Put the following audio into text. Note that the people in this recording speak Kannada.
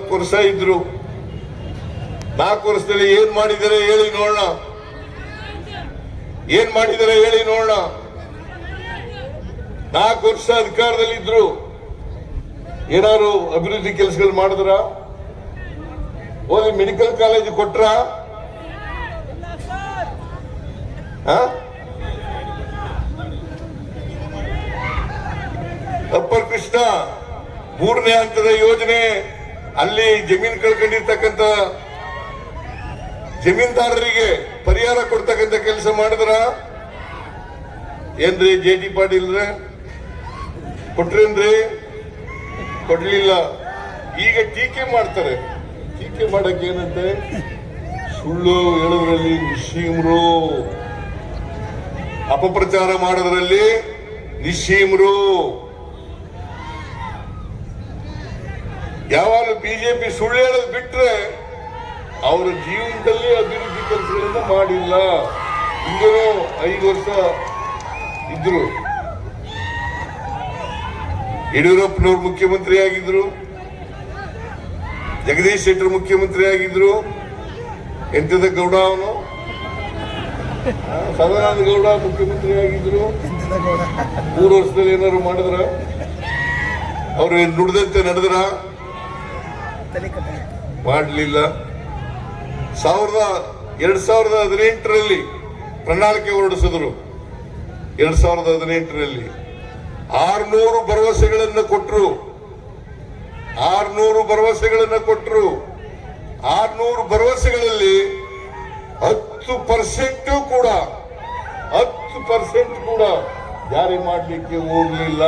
4 ವರ್ಷ ಇದ್ರು. 4 ವರ್ಷದಲ್ಲಿ ಏನ್ ಮಾಡಿದರೆ ಹೇಳಿ ನೋಡೋಣ. ಏನ್ ಮಾಡಿದರೆ ಹೇಳಿ ನೋಡೋಣ. 4 ವರ್ಷ ಅಧಿಕಾರದಲ್ಲಿದ್ರು. ಏನಾದ್ರು ಅಭಿವೃದ್ಧಿ ಕೆಲಸಗಳು ಮಾಡಿದ್ರ? ಓದಿ ಮೆಡಿಕಲ್ ಕಾಲೇಜ್ ಕೊಟ್ರ? ಅಪ್ಪರ್ ಕೃಷ್ಣ 3ನೇ ಹಂತದ ಯೋಜನೆ, ಅಲ್ಲಿ ಜಮೀನು ಕಳ್ಕೊಂಡಿರ್ತಕ್ಕಂಥ ಜಮೀನ್ದಾರರಿಗೆ ಪರಿಹಾರ ಕೊಡ್ತಕ್ಕಂಥ ಕೆಲಸ ಮಾಡಿದ್ರ? ಏನ್ರಿ ಜೆ.ಟಿ. ಪಾಟೀಲ್ರೆ ಕೊಟ್ರೇನ್ರಿ? ಕೊಡ್ಲಿಲ್ಲ. ಈಗ ಟೀಕೆ ಮಾಡ್ತಾರೆ. ಟೀಕೆ ಮಾಡಕ್ಕೆ ಏನಂತೆ? ಸುಳ್ಳು ಹೇಳೋದ್ರಲ್ಲಿ ನಿಶ್ಚೀಮರು, ಅಪಪ್ರಚಾರ ಮಾಡೋದ್ರಲ್ಲಿ ನಿಶ್ಚೀಮರು. ಯಾವಾಗ ಬಿಜೆಪಿ ಸುಳ್ಳು ಹೇಳೋದು ಬಿಟ್ರೆ ಅವರ ಜೀವನದಲ್ಲಿ ಅಭಿವೃದ್ಧಿ ಕೆಲಸಗಳನ್ನ ಮಾಡಿಲ್ಲ. ಹಿಂಗೂ 5 ವರ್ಷ ಇದ್ರು. ಯಡಿಯೂರಪ್ಪನವರು ಮುಖ್ಯಮಂತ್ರಿ ಆಗಿದ್ರು, ಜಗದೀಶ್ ಶೆಟ್ಟರ್ ಮುಖ್ಯಮಂತ್ರಿ ಆಗಿದ್ರು. ಎಂತದ ಗೌಡ ಅವನು ಸದಾನಂದ ಗೌಡ ಮುಖ್ಯಮಂತ್ರಿ ಆಗಿದ್ರು. 3 ವರ್ಷದಲ್ಲಿ ಏನಾದ್ರು ಮಾಡಿದ್ರ? ಅವ್ರು ನುಡಿದಂತೆ ನಡೆದ್ರ? ಮಾಡಲಿಲ್ಲ. 2018ರಲ್ಲಿ ಪ್ರಣಾಳಿಕೆ ಹೊರಡಿಸಿದ್ರು. 2018ರಲ್ಲಿ 600 ಭರವಸೆಗಳನ್ನು ಕೊಟ್ಟರು. 600 ಭರವಸೆಗಳನ್ನು ಕೊಟ್ಟರು. 600 ಭರವಸೆಗಳಲ್ಲಿ 10% ಕೂಡ ಜಾರಿ ಮಾಡಲಿಕ್ಕೆ ಹೋಗಲಿಲ್ಲ.